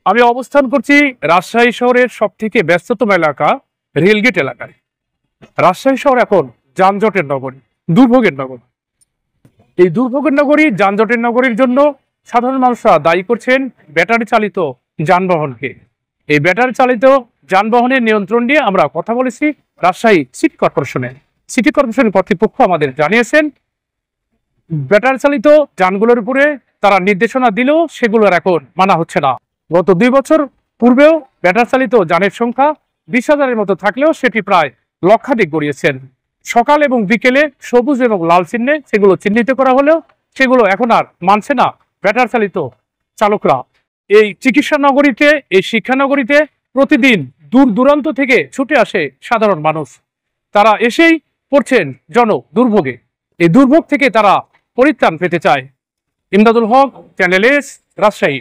আমি অবস্থান করছি রাজশাহী শহরের সবথেকে ব্যস্ততম এলাকা রেলগেট এলাকায়। রাজশাহী শহর এখন যানজটের নগরী, দুর্ভোগের নগরী। এই দুর্ভোগের নগরী, যানজটের নগরীর জন্য সাধারণ মানুষরা দায়ী করছেন ব্যাটারি চালিত যানবাহনকে। এই ব্যাটারি চালিত যানবাহনের নিয়ন্ত্রণ নিয়ে আমরা কথা বলেছি রাজশাহী সিটি কর্পোরেশন কর্তৃপক্ষ আমাদের জানিয়েছেন ব্যাটারি চালিত যানগুলোর উপরে তারা নির্দেশনা দিলেও সেগুলোর এখন মানা হচ্ছে না। গত 2 বছর পূর্বেও ব্যাটারি চালিত যানের সংখ্যা 20,000-এর মতো থাকলেও সেটি প্রায় লক্ষাধিক গড়িয়েছেন। সকাল এবং বিকেলে সবুজ এবং লাল চিহ্নে সেগুলো চিহ্নিত করা হলেও সেগুলো এখন আর মানছে না ব্যাটারি চালিত চালকরা। এই চিকিৎসা নগরীতে, এই শিক্ষা নগরীতে প্রতিদিন দূর দূরান্ত থেকে ছুটে আসে সাধারণ মানুষ। তারা এসেই পড়ছেন দুর্ভোগে। এই দুর্ভোগ থেকে তারা পরিত্রাণ পেতে চায়। ইমদাদুল হক, চ্যানেল এস, রাজশাহী।